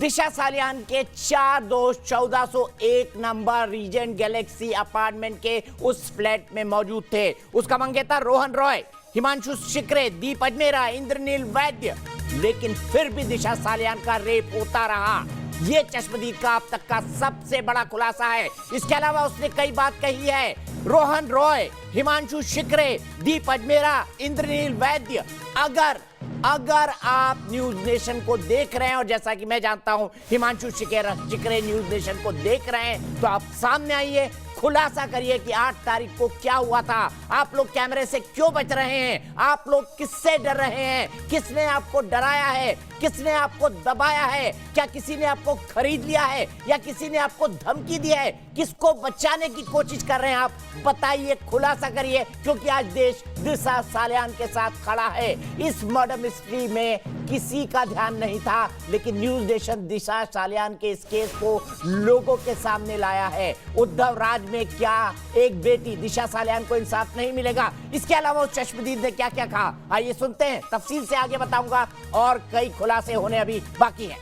दिशा सालियान के 4 दोस्त 1401 number reagent Galaxy apartment के उस फ्लैट में मौजूद थे। उसका मंगेतर रोहन रॉय, हिमांशु शिकरे, दीप अजमेरा, इंद्रनील वैद्य। लेकिन फिर भी दिशा सालियान का रेप होता रहा। ये चश्मदीद का अब तक का सबसे बड़ा खुलासा है। इसके अलावा उसने कई बात कही है। रोहन रॉय, हिमांशु शिकरे, दीप अजमेरा, इंद्रनील वैद्य, अगर आप न्यूज नेशन को देख रहे हैं, और जैसा कि मैं जानता हूं हिमांशु शिकरे न्यूज नेशन को देख रहे हैं, तो आप सामने आइए, खुलासा करिए कि 8 तारीख को क्या हुआ था। आप लोग कैमरे से क्यों बच रहे हैं? आप लोग किससे डर रहे हैं? किसने आपको डराया है? किसने आपको दबाया है? क्या किसी ने आपको खरीद लिया है या किसी ने आपको धमकी दी है? किसको बचाने की कोशिश कर रहे हैं आप? बताइए, खुलासा करिए, क्योंकि आज देश दिशा सालियान के साथ खड़ा है। इस मर्डर मिस्ट्री में किसी का ध्यान नहीं था, लेकिन न्यूज नेशन दिशा सालियान के इस केस को लोगों के सामने लाया है। उद्धव राज में क्या एक बेटी दिशा सालियान को इंसाफ नहीं मिलेगा? इसके अलावा उस चश्मदीद ने क्या क्या कहा, आइए सुनते हैं। तफसील से आगे बताऊंगा और कई खुलासे होने अभी बाकी हैं।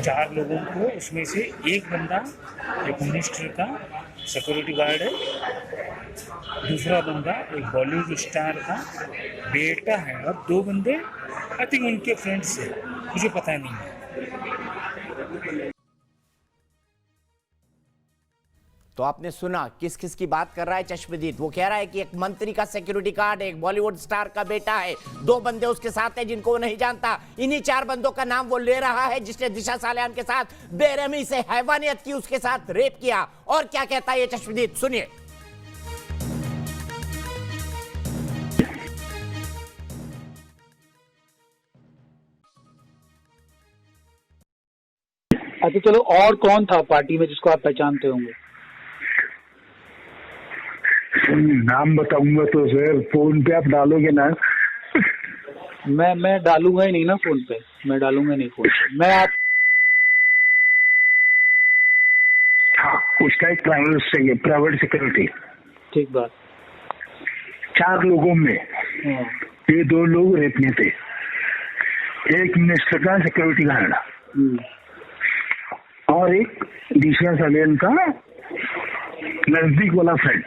4 लोगों को, उसमें से एक बंदा एक मिनिस्टर का सिक्योरिटी गार्ड है, दूसरा बंदा एक बॉलीवुड स्टार का बेटा है, और 2 बंदे आई थिंक उनके फ्रेंड्स हैं, मुझे पता नहीं है। तो आपने सुना किस किस की बात कर रहा है चश्मदीद। वो कह रहा है कि एक मंत्री का सिक्योरिटी गार्ड, एक बॉलीवुड स्टार का बेटा है, 2 बंदे उसके साथ हैं जिनको वो नहीं जानता। इन्हीं 4 बंदों का नाम वो ले रहा है जिसने दिशा सालियान के साथ बेरहमी से हैवानियत की, उसके साथ रेप किया। और क्या कहता है ये चश्मदीद, सुनिए। अच्छा चलो, और कौन था पार्टी में जिसको आप पहचानते होंगे? नाम बताऊंगा तो सर फोन पे आप डालोगे ना। मैं डालूंगा ही नहीं ना फोन पे, मैं डालूंगा नहीं फोन पे। मैं आप हाँ, उसका एक प्राइवेट चाहिए, प्राइवेट सिक्योरिटी। ठीक बात। 4 लोगों में ये 2 लोग रेप में थे, एक मिनिस्टर का सिक्योरिटी गार्ड और एक दिशा सालियान का नजदीक वाला फ्रेंड।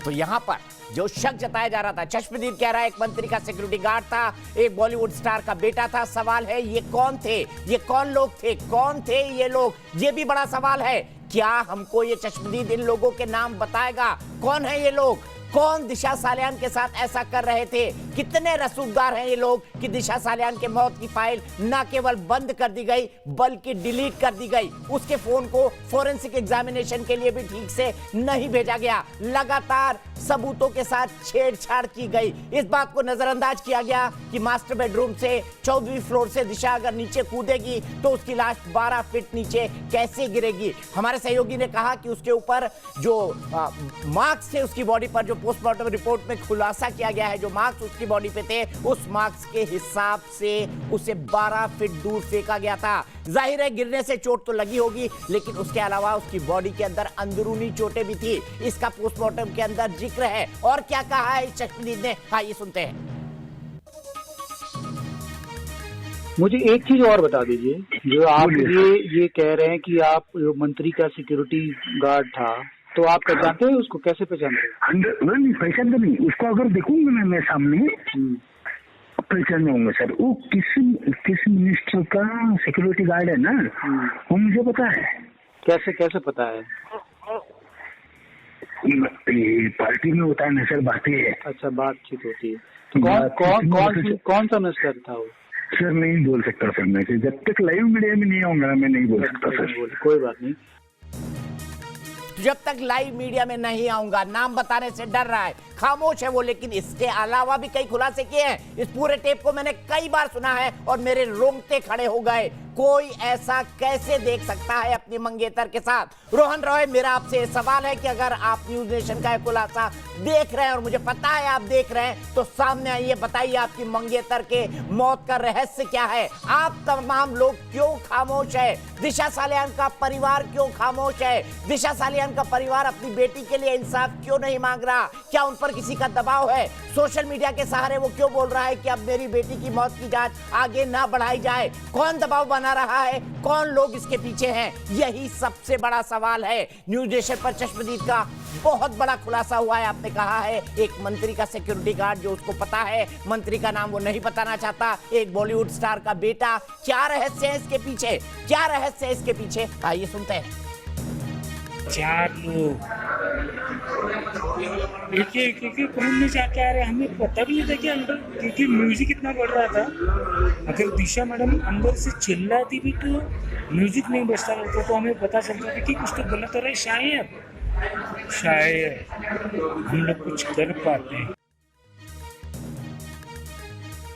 तो यहां पर जो शक जताया जा रहा था, चश्मदीद कह रहा है एक मंत्री का सिक्योरिटी गार्ड था, एक बॉलीवुड स्टार का बेटा था। सवाल है ये कौन थे? ये कौन लोग थे? कौन थे ये लोग? ये भी बड़ा सवाल है। क्या हमको ये चश्मदीद इन लोगों के नाम बताएगा? कौन है ये लोग? कौन दिशा सालियान के साथ ऐसा कर रहे थे? कितने रसूखदार हैं ये लोग कि दिशा सालियान के मौत की फाइल न केवल बंद कर दी गई बल्कि डिलीट कर दी गई। उसके फोन को फोरेंसिक एग्जामिनेशन के लिए भी ठीक से नहीं भेजा गया। लगातार सबूतों के साथ छेड़छाड़ की गई। इस बात को नजरअंदाज किया गया कि मास्टर बेडरूम से 14वीं फ्लोर से दिशा अगर नीचे कूदेगी तो उसकी लाश 12 फीट नीचे कैसे गिरेगी। हमारे सहयोगी ने कहा कि उसके ऊपर जो मार्क्स थे उसकी बॉडी पर, जो पोस्टमार्टम रिपोर्ट में खुलासा किया गया है, जो मार्क्स उसकी बॉडी पे थे, उस मार्क्स के हिसाब से उसे 12 फीट दूर फेंका गया था। जाहिर है गिरने से चोट तो लगी होगी, लेकिन उसके अलावा उसकी बॉडी के अंदर अंदरूनी चोटें भी थी। इसका पोस्टमार्टम के अंदर जिक्र है। और क्या कहा है इस चश्मदीद ने, आइए सुनते हैं। मुझे एक चीज और बता दीजिए, जो आप ये कह रहे हैं कि आप मंत्री का सिक्योरिटी गार्ड था, तो आप पहचानते हैं उसको? कैसे पहचानते हैं? नहीं पहचानते नहीं उसको, अगर देखूंगा मैं सामने पहचान जाऊंगा सर। वो किस मिनिस्टर का सिक्योरिटी गार्ड है ना, वो मुझे पता है। कैसे पता है? पार्टी में होता है ना सर, बातें है। अच्छा, बातचीत होती है। कौन सा मिनिस्टर था वो? सर नहीं बोल सकता सर, मैं जब तक लाइव मीडिया में नहीं आऊंगा मैं नहीं बोल सकता सर। कोई बात नहीं। जब तक लाइव मीडिया में नहीं आऊंगा, नाम बताने से डर रहा है, खामोश है वो। लेकिन इसके अलावा भी कई खुलासे किए हैं। इस पूरे टेप को मैंने कई बार सुना है और मेरे रोंगटे खड़े हो गए। कोई ऐसा कैसे देख सकता है अपनी मंगेतर के साथ? रोहन रॉय, मेरा आपसे सवाल है कि अगर आप न्यूज नेशन का खुलासा देख रहे हैं और मुझे पता है आप देख रहे हैं, तो सामने आइए, बताइए आपकी मंगेतर के मौत का रहस्य क्या है? आप तमाम लोग क्यों खामोश है? दिशा सालियान का परिवार क्यों खामोश है? दिशा सालियान का परिवार अपनी बेटी के लिए इंसाफ क्यों नहीं मांग रहा? क्या उन पर किसी का दबाव है? सोशल मीडिया के सहारे वो क्यों बोल रहा है कि अब मेरी बेटी की मौत की जांच आगे ना बढ़ाई जाए? कौन दबाव बना रहा है? कौन लोग इसके पीछे हैं? यही सबसे बड़ा सवाल है। न्यूज नेशन पर चश्मदीद का बहुत बड़ा खुलासा हुआ है। आपने कहा है एक मंत्री का सिक्योरिटी गार्ड जो उसको पता है, मंत्री का नाम वो नहीं बताना चाहता, एक बॉलीवुड स्टार का बेटा। क्या रहस्य है इसके पीछे? क्या रहस्य है इसके पीछे? आइए सुनते हैं। 4 लोग एक रूम में जाके आ रहे, हमें पता भी नहीं था कि अंदर, क्योंकि म्यूजिक इतना बढ़ रहा था। अगर दिशा मैडम अंदर से चिल्लाती भी तो म्यूजिक नहीं बजता रहता, तो हमें पता चलता था कि कुछ तो गलत हो रहा है। शायद हम लोग कुछ कर पाते हैं।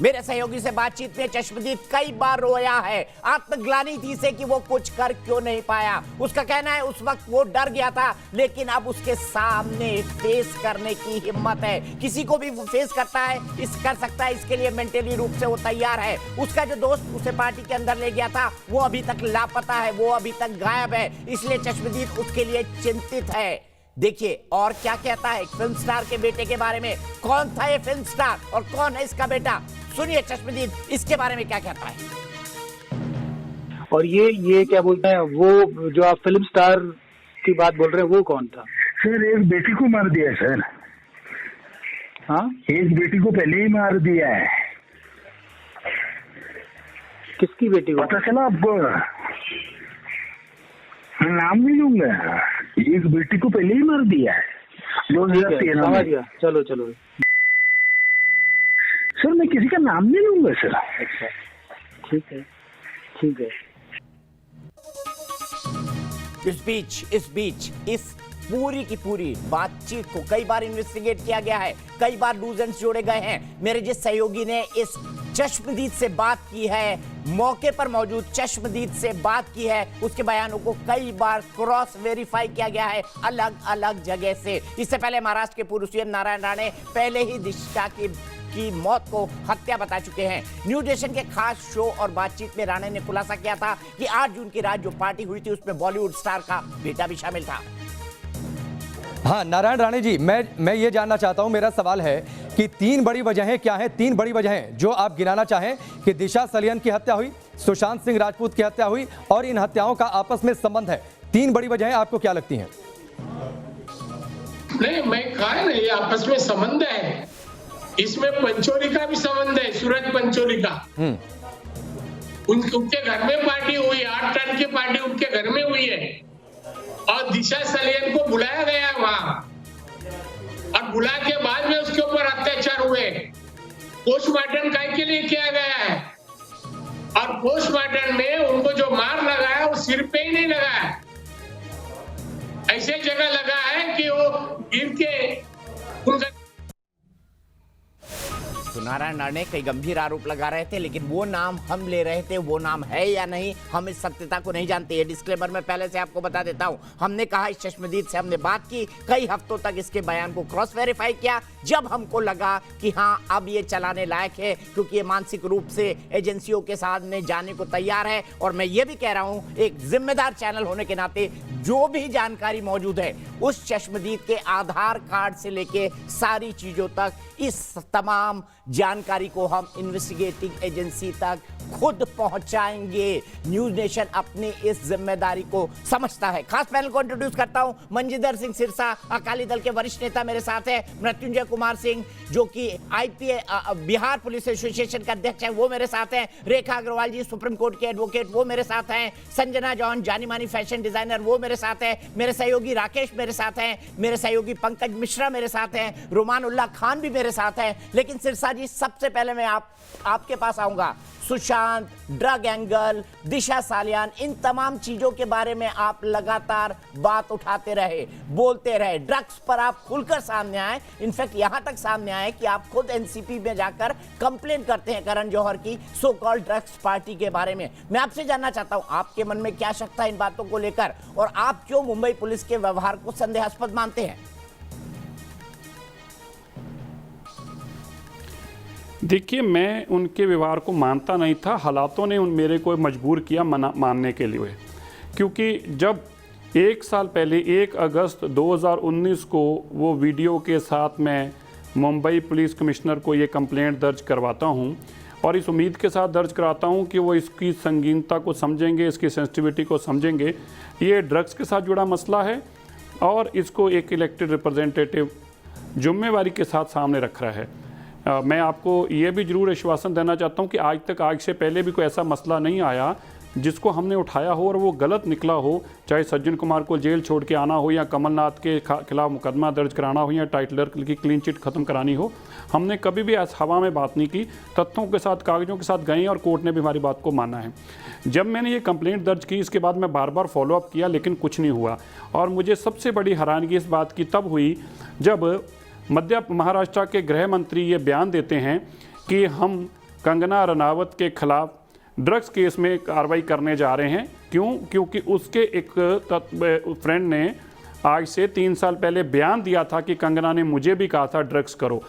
मेरे सहयोगी से बातचीत में चश्मदीद कई बार रोया है। आत्मग्लानि थी से कि वो कुछ कर क्यों नहीं पाया। उसका कहना है उस वक्त वो डर गया था, लेकिन अब उसके सामने फेस करने की हिम्मत है। किसी को भी वो फेस करता है, कर सकता है, इसके लिए मेंटली रूप से वो तैयार है। उसका जो दोस्त उसे पार्टी के अंदर ले गया था, वो अभी तक लापता है, वो अभी तक गायब है। इसलिए चश्मदीद उसके लिए चिंतित है। देखिए और क्या कहता है फिल्म स्टार के बेटे के बारे में। कौन था ये फिल्म स्टार और कौन है इसका बेटा? सुनिए चश्मदीद इसके बारे में क्या कहता है। और ये क्या बोलते हैं, वो जो आप फिल्म स्टार की बात बोल रहे हैं, वो कौन था? सर एक बेटी को मार दिया सर। हाँ, एक बेटी को पहले ही मार दिया है। किसकी बेटी को? पता चला आपको? मैं नाम नहीं लूंगा। एक बेटी को पहले ही मार दिया है। समझ गया। चलो सर मैं किसी का नाम नहीं लूंगा सर। अच्छा ठीक है। इस बीच इस पूरी की पूरी बातचीत को कई बार इन्वेस्टिगेट किया गया है, कई बार डूज एंड जोड़े गए हैं। मेरे जिस सहयोगी ने इस चश्मदीद से बात की है, मौके पर मौजूद चश्मदीद से बात की है, उसके बयानों को कई बार क्रॉस वेरीफाई किया गया है अलग अलग जगह से। इससे पहले महाराष्ट्र के पूर्व सीएम नारायण राणे पहले ही दिशा की मौत को हत्या बता चुके हैं। न्यूज नेशन के खास शो और बातचीत में राणे ने खुलासा किया था कि 8 जून की रात जो पार्टी हुई थी उसमें बॉलीवुड स्टार का बेटा भी शामिल था। हाँ नारायण राणे जी, मैं ये जानना चाहता हूं, मेरा सवाल है कि 3 बड़ी वजहें क्या हैं? 3 बड़ी वजहें जो आप गिनाना चाहें कि दिशा सालियान की हत्या हुई, सुशांत सिंह राजपूत की हत्या हुई और इन हत्याओं का आपस में संबंध है। 3 बड़ी वजहें आपको क्या लगती हैं? नहीं, मैं कहा ना ये आपस में संबंध है। इसमें पंचोली का भी संबंध है, सूरज पंचोली का। उनके घर में पार्टी हुई, 8 टन की पार्टी उनके घर में हुई है और दिशा सालियान को बुलाया गया वहां और बुला के बाद में उसके ऊपर अत्याचार हुए। पोस्टमार्टम काय के लिए किया गया है और पोस्टमार्टम में उनको जो मार लगा है वो सिर पे ही नहीं लगा है, ऐसे जगह लगा है कि वो गिर के उनका। तो नारायण राणे कई गंभीर आरोप लगा रहे थे, लेकिन वो नाम हम ले रहे थे, वो नाम है या नहीं हम इस सत्यता को नहीं जानते। ये डिस्क्लेमर मैं पहले से आपको बता देता हूं। हमने कहा इस चश्मदीद से हमने बात की, कई हफ्तों तक इसके बयान को क्रॉस वेरीफाई किया। जब हमको लगा कि हाँ अब ये चलाने लायक है, क्योंकि ये मानसिक रूप से एजेंसियों के साथ में जाने को तैयार है, और मैं ये भी कह रहा हूं एक जिम्मेदार चैनल होने के नाते जो भी जानकारी मौजूद है उस चश्मदीद के आधार कार्ड से लेके सारी चीजों तक, इस तमाम जानकारी को हम इन्वेस्टिगेटिंग एजेंसी तक खुद पहुंचाएंगे। न्यूज नेशन अपनी इस जिम्मेदारी को समझता है। खास पैनल को इंट्रोड्यूस करता हूं। मंजिंदर सिंह सिरसा अकाली दल के वरिष्ठ नेता मेरे साथ है। मृत्युंजय कुमार सिंह जो कि बिहार पुलिस एसोसिएशन के अध्यक्ष हैं, वो मेरे साथ हैं। रेखा अग्रवाल जी सुप्रीम कोर्ट के एडवोकेट, वो मेरे साथ हैं। संजना जॉन जानी मानी फैशन डिजाइनर, वो मेरे साथ है। मेरे सहयोगी राकेश मेरे साथ हैं। मेरे सहयोगी पंकज मिश्रा मेरे साथ हैं। रुमान उल्लाह खान भी मेरे साथ हैं। लेकिन सिरसा जी, सबसे पहले मैं आपके पास आऊंगा। सुशांत सुशांत, ड्रग एंगल, दिशा सालियान, इन तमाम चीजों के बारे में आप लगातार बात उठाते रहे, बोलते रहे, ड्रग्स पर आप खुलकर सामने आए। इनफैक्ट यहां तक सामने आए कि आप खुद एनसीपी में जाकर कंप्लेन करते हैं करण जौहर की सो कॉल्ड ड्रग्स पार्टी के बारे में। मैं आपसे जानना चाहता हूं, आपके मन में क्या शक था इन बातों को लेकर, और आप क्यों मुंबई पुलिस के व्यवहार को संदेहास्पद मानते हैं? देखिए, मैं उनके व्यवहार को मानता नहीं था, हालातों ने मेरे को मजबूर किया मानने के लिए। क्योंकि जब 1 साल पहले 1 अगस्त 2019 को वो वीडियो के साथ मैं मुंबई पुलिस कमिश्नर को ये कंप्लेंट दर्ज करवाता हूँ, और इस उम्मीद के साथ दर्ज कराता हूँ कि वो इसकी संगीनता को समझेंगे, इसकी सेंसिटिविटी को समझेंगे। ये ड्रग्स के साथ जुड़ा मसला है और इसको एक इलेक्टेड रिप्रेजेंटेटिव जिम्मेवारी के साथ सामने रख रहा है। मैं आपको ये भी ज़रूर आश्वासन देना चाहता हूँ कि आज से पहले भी कोई ऐसा मसला नहीं आया जिसको हमने उठाया हो और वो गलत निकला हो, चाहे सज्जन कुमार को जेल छोड़ के आना हो, या कमलनाथ के खिलाफ मुकदमा दर्ज कराना हो, या टाइटलर की क्लीन चिट ख़त्म करानी हो। हमने कभी भी ऐसा हवा में बात नहीं की, तथ्यों के साथ, कागज़ों के साथ गए और कोर्ट ने भी हमारी बात को माना है। जब मैंने ये कंप्लेंट दर्ज की, इसके बाद मैं बार बार फॉलोअप किया, लेकिन कुछ नहीं हुआ। और मुझे सबसे बड़ी हैरानगी इस बात की तब हुई जब महाराष्ट्र के गृह मंत्री ये बयान देते हैं कि हम कंगना रनावत के खिलाफ ड्रग्स केस में कार्रवाई करने जा रहे हैं। क्यों? क्योंकि उसके एक फ्रेंड ने आज से 3 साल पहले बयान दिया था कि कंगना ने मुझे भी कहा था ड्रग्स करो।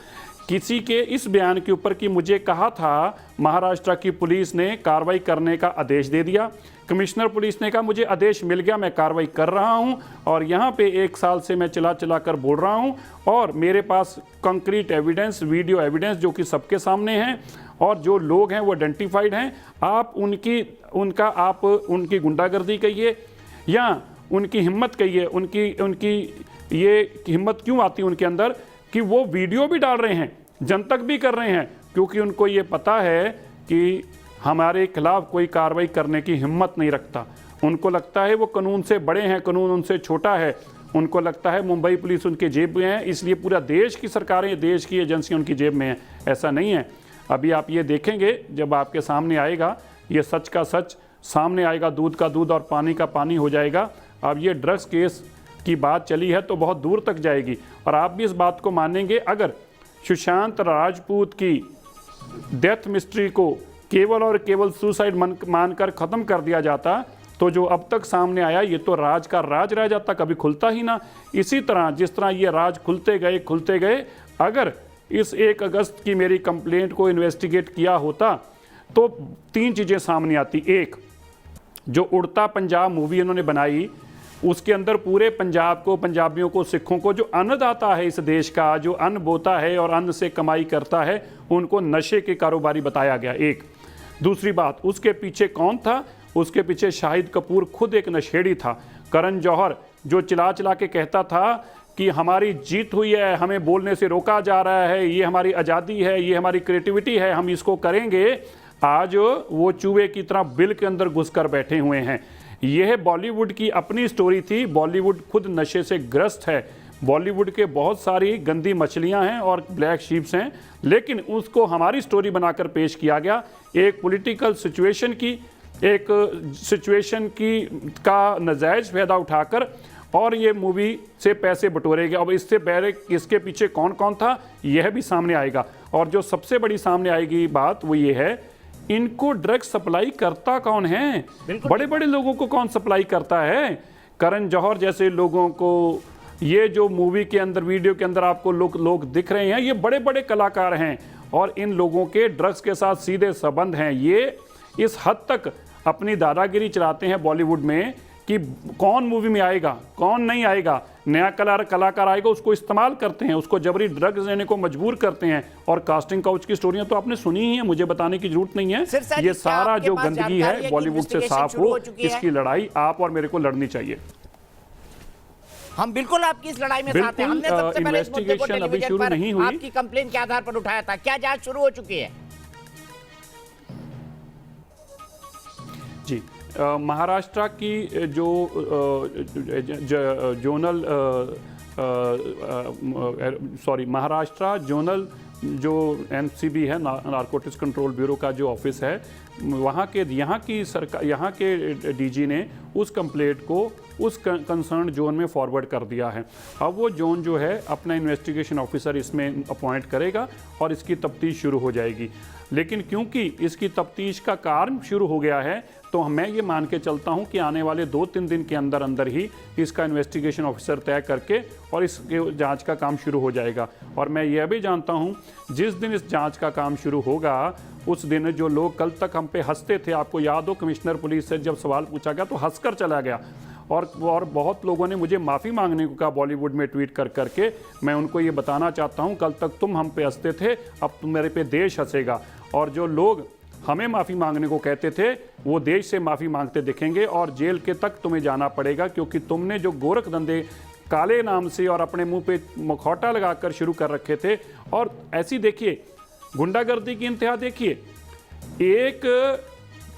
किसी के इस बयान के ऊपर कि मुझे कहा था, महाराष्ट्र की पुलिस ने कार्रवाई करने का आदेश दे दिया। कमिश्नर पुलिस ने कहा मुझे आदेश मिल गया, मैं कार्रवाई कर रहा हूं, और यहाँ पे 1 साल से मैं चला कर बोल रहा हूं, और मेरे पास कंक्रीट एविडेंस, वीडियो एविडेंस जो कि सबके सामने हैं, और जो लोग हैं वो आइडेंटिफाइड हैं। आप उनकी गुंडागर्दी कहिए या उनकी हिम्मत कहिए, उनकी ये हिम्मत क्यों आती है उनके अंदर कि वो वीडियो भी डाल रहे हैं, जनतक भी कर रहे हैं, क्योंकि उनको ये पता है कि हमारे खिलाफ कोई कार्रवाई करने की हिम्मत नहीं रखता। उनको लगता है वो कानून से बड़े हैं, कानून उनसे छोटा है। उनको लगता है मुंबई पुलिस उनके जेब में है, इसलिए पूरा देश की सरकारें, देश की एजेंसियां उनकी जेब में हैं। ऐसा नहीं है। अभी आप ये देखेंगे, जब आपके सामने आएगा, ये सच का सच सामने आएगा, दूध का दूध और पानी का पानी हो जाएगा। अब ये ड्रग्स केस की बात चली है तो बहुत दूर तक जाएगी, और आप भी इस बात को मानेंगे, अगर सुशांत राजपूत की डेथ मिस्ट्री को केवल और केवल सुसाइड मानकर ख़त्म कर दिया जाता, तो जो अब तक सामने आया ये तो राज का राज रह जाता, कभी खुलता ही ना। इसी तरह जिस तरह ये राज खुलते गए, अगर इस 1 अगस्त की मेरी कंप्लेंट को इन्वेस्टिगेट किया होता तो 3 चीज़ें सामने आती। एक, जो उड़ता पंजाब मूवी इन्होंने बनाई, उसके अंदर पूरे पंजाब को, पंजाबियों को, सिखों को, जो अन्नदाता है इस देश का, जो अन्न बोता है और अन्न से कमाई करता है, उनको नशे के कारोबारी बताया गया। एक। दूसरी बात, उसके पीछे कौन था? उसके पीछे शाहिद कपूर खुद एक नशेड़ी था। करण जौहर जो चिल्ला के कहता था कि हमारी जीत हुई है, हमें बोलने से रोका जा रहा है, ये हमारी आज़ादी है, ये हमारी क्रिएटिविटी है, हम इसको करेंगे, आज वो चूहे की तरह बिल के अंदर घुसकर बैठे हुए हैं। यह बॉलीवुड की अपनी स्टोरी थी। बॉलीवुड खुद नशे से ग्रस्त है। बॉलीवुड के बहुत सारी गंदी मछलियां हैं और ब्लैक शीप्स हैं, लेकिन उसको हमारी स्टोरी बनाकर पेश किया गया, एक पॉलिटिकल सिचुएशन की का नजायज़ फ़ायदा उठाकर, और ये मूवी से पैसे बटोरे गए। अब इससे पहले इसके पीछे कौन कौन था यह भी सामने आएगा। और जो सबसे बड़ी सामने आएगी बात वो ये है, इनको ड्रग्स सप्लाई करता कौन है? बड़े बड़े लोगों को कौन सप्लाई करता है? करण जौहर जैसे लोगों को। ये जो मूवी के अंदर, वीडियो के अंदर आपको लोग दिख रहे हैं, ये बड़े बड़े कलाकार हैं, और इन लोगों के ड्रग्स के साथ सीधे संबंध हैं। ये इस हद तक अपनी दादागिरी चलाते हैं बॉलीवुड में कि कौन मूवी में आएगा, कौन नहीं आएगा, नया कलाकार आएगा, उसको इस्तेमाल करते हैं, उसको जबरी ड्रग्स लेने को मजबूर करते हैं। और कास्टिंग काउच की स्टोरियां तो आपने सुनी ही है, मुझे बताने की जरूरत नहीं है। ये सारा जो गंदगी है बॉलीवुड से साफ हो, इसकी लड़ाई आप और मेरे को लड़नी चाहिए। हम बिल्कुल आपकी इस लड़ाई में साथ हैं। हमने सबसे पहले इस मुद्दे को टेलीविजन पर आपकी कंप्लेंट के आधार पर उठाया था। क्या जांच शुरू हो चुकी है? जी, महाराष्ट्र की जो जोनल महाराष्ट्र जोनल जो एनसीबी है, नारकोटिक्स कंट्रोल ब्यूरो का जो ऑफिस है, यहाँ के डीजी ने उस कंप्लेंट को उस कंसर्न जोन में फॉरवर्ड कर दिया है। अब वो जोन जो है अपना इन्वेस्टिगेशन ऑफिसर इसमें अपॉइंट करेगा और इसकी तफ्तीश शुरू हो जाएगी। लेकिन क्योंकि इसकी तफ्तीश का कारण शुरू हो गया है, तो मैं ये मान के चलता हूँ कि आने वाले 2-3 दिन के अंदर अंदर ही इसका इन्वेस्टिगेशन ऑफिसर तय करके और इस जांच का काम शुरू हो जाएगा। और मैं यह भी जानता हूँ जिस दिन इस जांच का काम शुरू होगा उस दिन जो लोग कल तक हम पे हंसते थे, आपको याद हो कमिश्नर पुलिस से जब सवाल पूछा गया तो हंसकर चला गया, और बहुत लोगों ने मुझे माफ़ी मांगने को कहा बॉलीवुड में ट्वीट कर करके। मैं उनको ये बताना चाहता हूँ, कल तक तुम हम पे हंसते थे, अब तुम मेरे पे देश हंसेगा। और जो लोग हमें माफ़ी मांगने को कहते थे वो देश से माफ़ी मांगते दिखेंगे और जेल के तक तुम्हें जाना पड़ेगा, क्योंकि तुमने जो गोरख धंधे काले नाम से और अपने मुंह पे मुखौटा लगाकर शुरू कर रखे थे। और ऐसी देखिए गुंडागर्दी की इंतहा देखिए,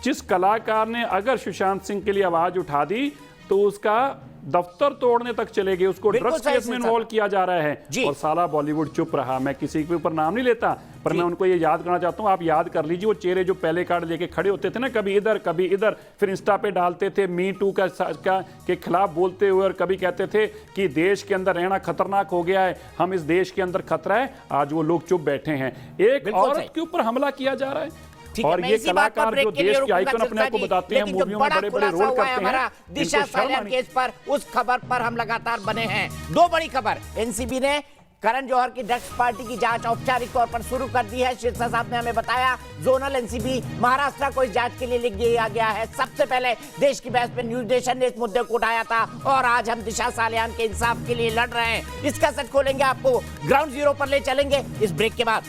जिस कलाकार ने अगर सुशांत सिंह के लिए आवाज़ उठा दी तो उसका दफ्तर तोड़ने तक चले गए, उसको ड्रग्स केस में इन्वॉल्व किया जा रहा है और साला बॉलीवुड चुप रहा। मैं किसी के ऊपर नाम नहीं लेता, पर मैं उनको ये याद करना चाहता हूँ, आप याद कर लीजिए वो चेहरे जो पहले कार्ड लेके खड़े होते थे ना, कभी इधर कभी इधर, फिर इंस्टा पे डालते थे मी टू के खिलाफ बोलते हुए, और कभी कहते थे कि देश के अंदर रहना खतरनाक हो गया है, हम इस देश के अंदर खतरा है। आज वो लोग चुप बैठे हैं, एक औरत के ऊपर हमला किया जा रहा है। और ये कलाकार जो देश के आइकन अपने आप को बताते हैं, मूवियों में बड़े बड़े रोल करते हैं, दिशा सालियान केस पर उस खबर पर हम लगातार बने हैं। 2 बड़ी खबर, एनसीबी ने करण जौहर की ड्रग्स पार्टी की जांच औपचारिक तौर पर शुरू कर दी है। शीर्षा साहब ने हमें बताया जोनल एनसीबी महाराष्ट्र को इस जांच के लिए लिख दिया गया है। सबसे पहले देश की बहस में न्यूज नेशन ने इस मुद्दे को उठाया था और आज हम दिशा सालियान के इंसाफ के लिए लड़ रहे हैं। इसका सच खोलेंगे, आपको ग्राउंड जीरो पर ले चलेंगे इस ब्रेक के बाद।